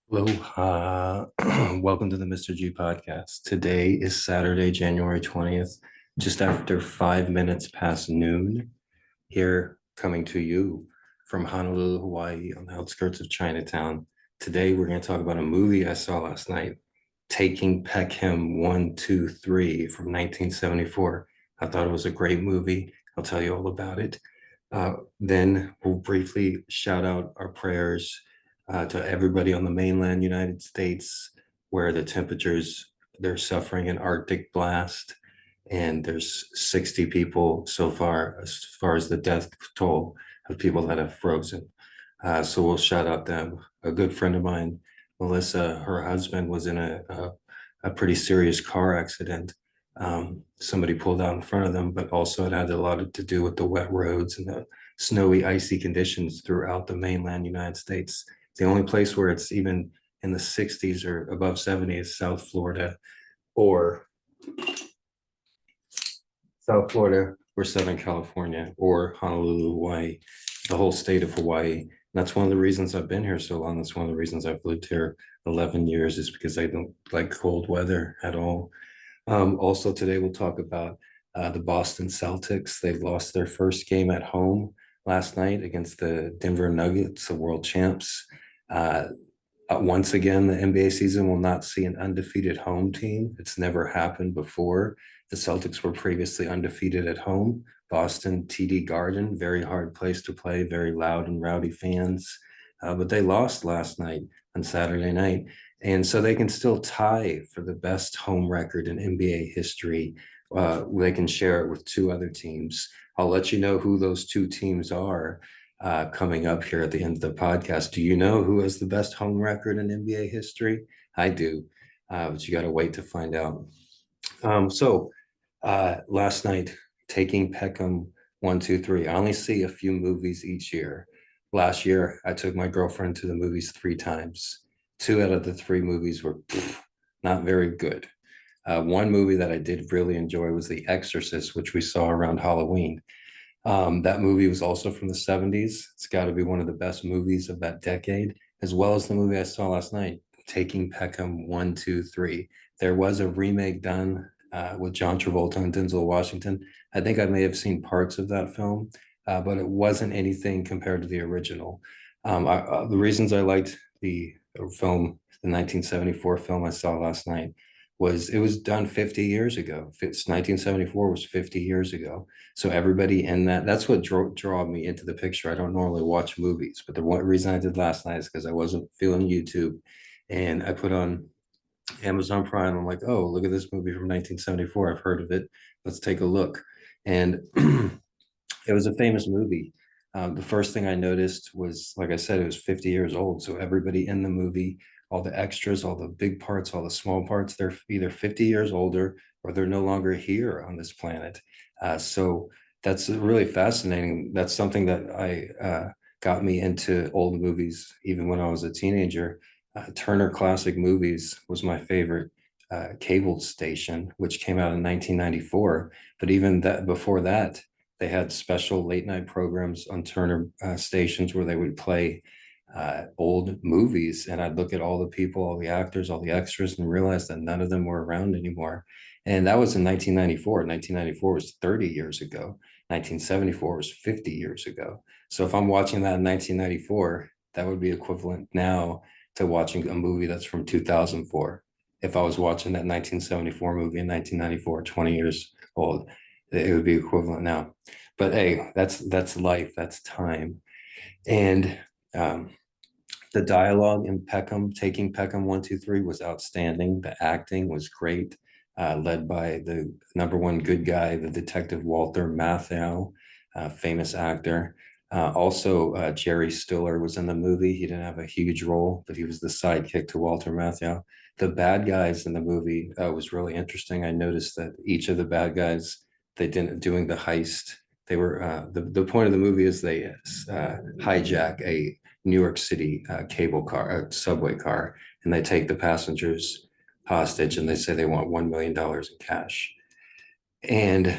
Aloha. Welcome to the Mr.G podcast. Today is Saturday, January 20th, just after 5 minutes past noon, here coming to you from Honolulu, Hawaii, on the outskirts of Chinatown. Today, we're going to talk about a movie I saw last night, Taking Peckham 1, 2, 3 from 1974. I thought it was a great movie. I'll tell you all about it. Then we'll briefly shout out our prayers to everybody on the mainland United States, where the temperatures, they're suffering an Arctic blast, and there's 60 people so far as the death toll of people that have frozen. So we'll shout out them. A good friend of mine, Melissa, her husband was in a pretty serious car accident. Somebody pulled out in front of them, but also it had a lot to do with the wet roads and the snowy, icy conditions throughout the mainland United States. The only place where it's even in the 60s or above 70 is or South Florida or Southern California or Honolulu, Hawaii, the whole state of Hawaii. And that's one of the reasons I've been here so long. That's one of the reasons I've lived here 11 years is because I don't like cold weather at all. Also today we'll talk about the Boston Celtics. They lost their first game at home last night against the Denver Nuggets, the world champs. Uh, Once again, the NBA season will not see an undefeated home team. It's never happened before. The Celtics were previously undefeated at home. Boston, TD Garden, very hard place to play, very loud and rowdy fans. But they lost last night on Saturday night. And so they can still tie for the best home record in NBA history. They can share it with two other teams. I'll let you know who those two teams are coming up here at the end of the podcast. Do you know who has the best home record in NBA history? I do, but you got to wait to find out. Last night, Taking Peckham 1, 2, 3. I only see a few movies each year. Last year, I took my girlfriend to the movies 3 times. Two out of the three movies were not very good. One movie that I did really enjoy was The Exorcist, which we saw around Halloween. That movie was also from the 70s. It's got to be one of the best movies of that decade, as well as the movie I saw last night, Taking Peckham 1, 2, 3. There was a remake done with John Travolta and Denzel Washington. I think I may have seen parts of that film, but it wasn't anything compared to the original. The reasons I liked the film, the 1974 film I saw last night, was it was done 50 years ago. 1974 was 50 years ago. So everybody in that's what draw me into the picture. I don't normally watch movies, but the one reason I did last night is because I wasn't feeling YouTube, and I put on Amazon Prime. I'm like, oh, look at this movie from 1974. I've heard of it. Let's take a look. And it was a famous movie. The first thing I noticed was, like I said, it was 50 years old. So everybody in the movie, all the extras, all the big parts, all the small parts, they're either 50 years older or they're no longer here on this planet. So that's really fascinating. That's something that I got me into old movies even when I was a teenager. Turner Classic Movies was my favorite cable station, which came out in 1994. But even that before that, they had special late night programs on Turner stations where they would play old movies. And I'd look at all the people, all the actors, all the extras, and realize that none of them were around anymore. And that was in 1994. 1994 was 30 years ago. 1974 was 50 years ago. So if I'm watching that in 1994, that would be equivalent now to watching a movie that's from 2004. If I was watching that 1974 movie in 1994, 20 years old, it would be equivalent now. But hey, that's life, that's time. And the dialogue in Peckham, Taking Peckham 1, 2, 3 was outstanding. The acting was great, led by the number one good guy, the detective Walter Matthau, famous actor. Also, Jerry Stiller was in the movie. He didn't have a huge role, but he was the sidekick to Walter Matthau. The bad guys in the movie was really interesting. I noticed that each of the bad guys, they didn't doing the heist. They were the point of the movie is they hijack a New York City cable car, subway car, and they take the passengers hostage, and they say they want $1 million in cash. And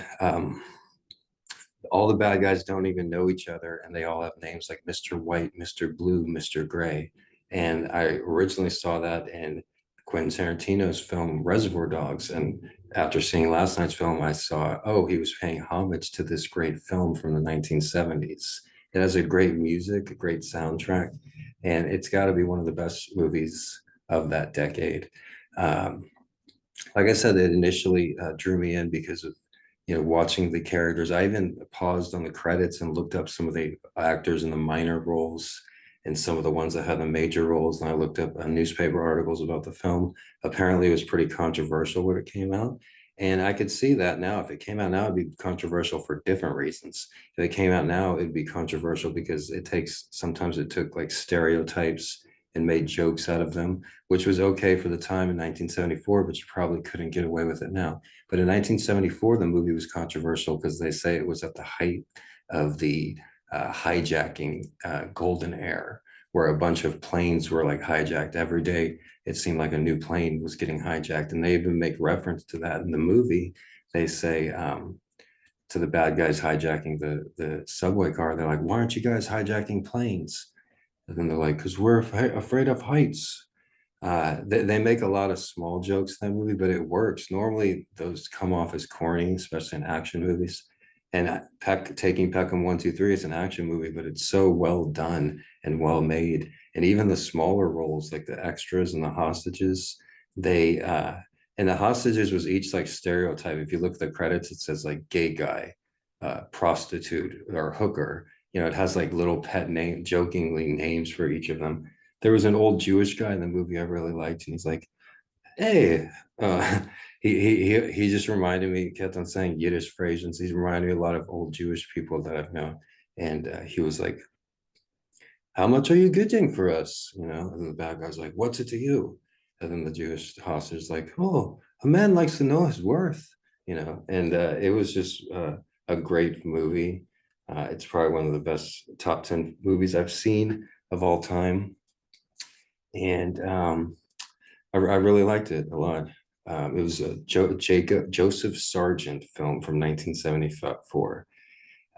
all the bad guys don't even know each other, and they all have names like Mr. White, Mr. Blue, Mr. Gray. And I originally saw that in Quentin Tarantino's film Reservoir Dogs. And after seeing last night's film, I saw, oh, he was paying homage to this great film from the 1970s. It has a great music, a great soundtrack, and it's got to be one of the best movies of that decade. Um, like I said, it initially drew me in because of watching the characters. I even paused on the credits and looked up some of the actors in the minor roles and some of the ones that had the major roles. And I looked up newspaper articles about the film. Apparently, it was pretty controversial when it came out. And I could see that now. If it came out now, it'd be controversial for different reasons. If it came out now, it'd be controversial because sometimes it took like stereotypes and made jokes out of them, which was okay for the time in 1974, but you probably couldn't get away with it now. But in 1974, the movie was controversial because they say it was at the height of the hijacking golden era, where a bunch of planes were like hijacked every day. It seemed like a new plane was getting hijacked, and they even make reference to that in the movie. They say to the bad guys hijacking the subway car, they're like, "Why aren't you guys hijacking planes?" And then they're like, "Because we're afraid of heights." They make a lot of small jokes in that movie, but it works. Normally, those come off as corny, especially in action movies. And taking Peckham 1, 2, 3 is an action movie, but it's so well done and well made. And even the smaller roles, like the extras and the hostages, they and the hostages was each like stereotype. If you look at the credits, it says like gay guy, prostitute, or hooker. It has like little pet name, jokingly names for each of them. There was an old Jewish guy in the movie I really liked, and he's like, "Hey," uh, he just reminded me. He kept on saying Yiddish phrases. He's reminded me a lot of old Jewish people that I've known, and he was like, "How much are you getting for us?" And the bad guy's like, "What's it to you?" And then the Jewish hostage is like, "Oh, a man likes to know his worth." And it was just a great movie. It's probably one of the best top 10 movies I've seen of all time. And I really liked it a lot. It was a Joseph Sargent film from 1974.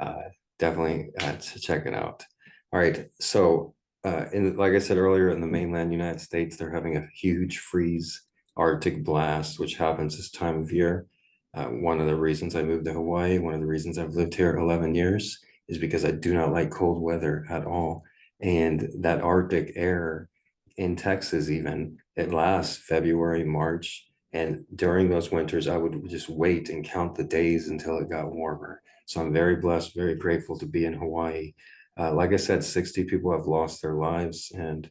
Uh, Definitely to check it out. All right, so like I said earlier, in the mainland United States, they're having a huge freeze, Arctic blast, which happens this time of year. One of the reasons I moved to Hawaii, one of the reasons I've lived here 11 years, is because I do not like cold weather at all. And that Arctic air in Texas, even, it lasts February, March. And during those winters, I would just wait and count the days until it got warmer. So I'm very blessed, very grateful to be in Hawaii. Like I said, 60 people have lost their lives, and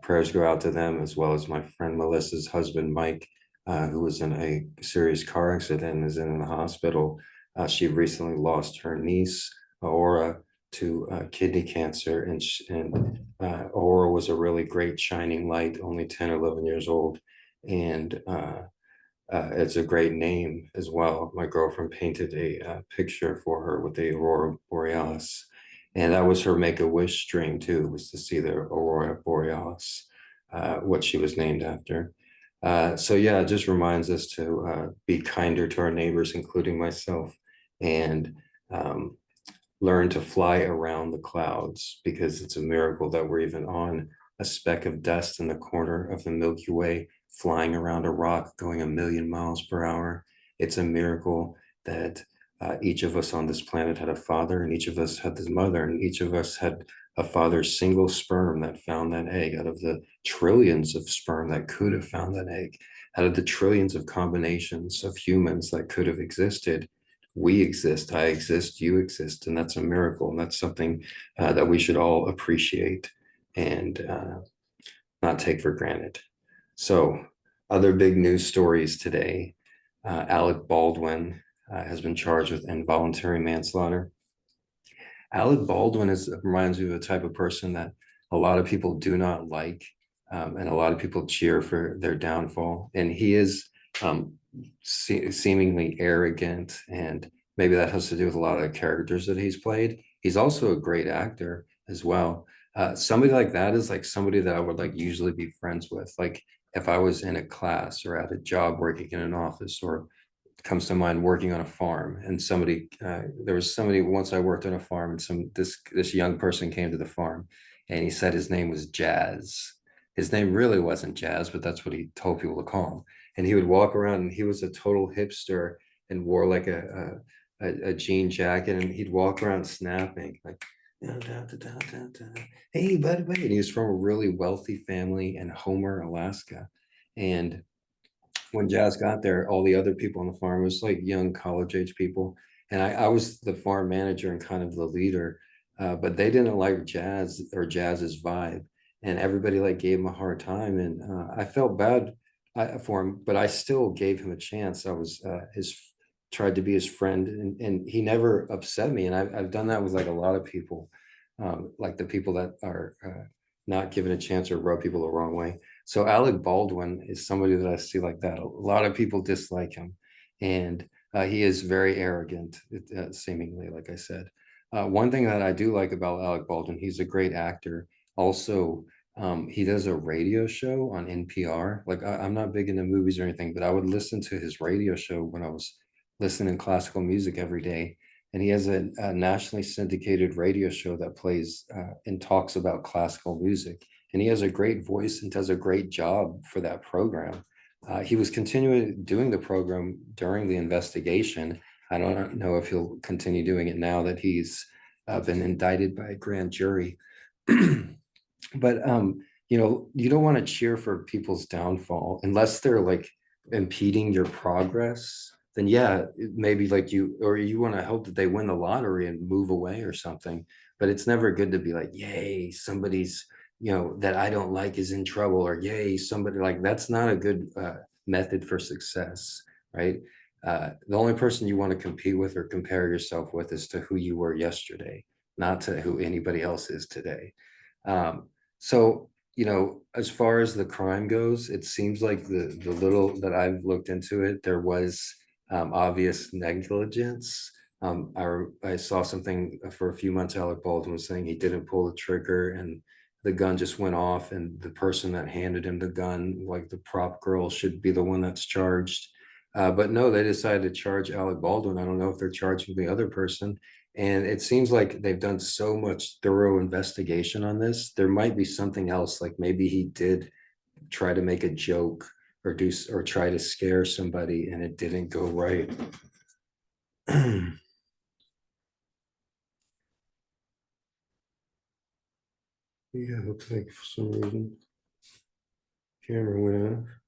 prayers go out to them, as well as my friend Melissa's husband, Mike, who was in a serious car accident and is in the hospital. She recently lost her niece, Aura, to kidney cancer, and Aura was a really great shining light, only 10 or 11 years old. And it's a great name as well. My girlfriend painted a picture for her with the Aurora Borealis. And that was her Make-A-Wish dream too, was to see the Aurora Borealis, what she was named after. So yeah, it just reminds us to be kinder to our neighbors, including myself, and um, learn to fly around the clouds, because it's a miracle that we're even on a speck of dust in the corner of the Milky Way, flying around a rock going 1,000,000 miles per hour. It's a miracle that each of us on this planet had a father, and each of us had this mother, and each of us had a father's single sperm that found that egg out of the trillions of sperm that could have found that egg, out of the trillions of combinations of humans that could have existed. We exist, I exist, you exist, and that's a miracle. And that's something that we should all appreciate and not take for granted. So, other big news stories today. Alec Baldwin has been charged with involuntary manslaughter. Alec Baldwin reminds me of the type of person that a lot of people do not like, and a lot of people cheer for their downfall. And he is seemingly arrogant, and maybe that has to do with a lot of the characters that he's played. He's also a great actor as well. Somebody like that is like somebody that I would like usually be friends with. Like if I was in a class or at a job working in an office, or comes to mind working on a farm, and there was somebody once I worked on a farm, and this young person came to the farm, and he said his name was Jazz. His name really wasn't Jazz, but that's what he told people to call him. And he would walk around, and he was a total hipster and wore like a jean jacket, and he'd walk around snapping like, "Da, da, da, da, da, da. Hey, buddy, buddy." And he was from a really wealthy family in Homer, Alaska. And when Jazz got there, all the other people on the farm was like young college age people, and I was the farm manager and kind of the leader, but they didn't like Jazz or Jazz's vibe, and everybody like gave him a hard time, and I felt bad for him, but I still gave him a chance. I was his tried to be his friend, and he never upset me, and I've done that with like a lot of people, like the people that are not given a chance or rub people the wrong way. So Alec Baldwin is somebody that I see like that. A lot of people dislike him, and he is very arrogant, seemingly, like I said. One thing that I do like about Alec Baldwin, he's a great actor. Also, he does a radio show on NPR. Like I'm not big into movies or anything, but I would listen to his radio show when I was listening to classical music every day. And he has a nationally syndicated radio show that plays and talks about classical music, and he has a great voice and does a great job for that program. He was continuing doing the program during the investigation. I don't know if he'll continue doing it now that he's been indicted by a grand jury. But you don't want to cheer for people's downfall unless they're like impeding your progress. Then yeah, maybe like you or you want to hope that they win the lottery and move away or something. But it's never good to be like, yay, somebody's that I don't like is in trouble, or yay, somebody like that's not a good method for success, right? The only person you want to compete with or compare yourself with is to who you were yesterday, not to who anybody else is today. So, as far as the crime goes, it seems like the little that I've looked into it, there was obvious negligence. I saw something for a few months. Alec Baldwin was saying he didn't pull the trigger, and the gun just went off, and the person that handed him the gun, like the prop girl, should be the one that's charged. But no, they decided to charge Alec Baldwin. I don't know if they're charging the other person. And it seems like they've done so much thorough investigation on this. There might be something else, like maybe he did try to make a joke or try to scare somebody and it didn't go right. Yeah, looks like for some reason camera went off.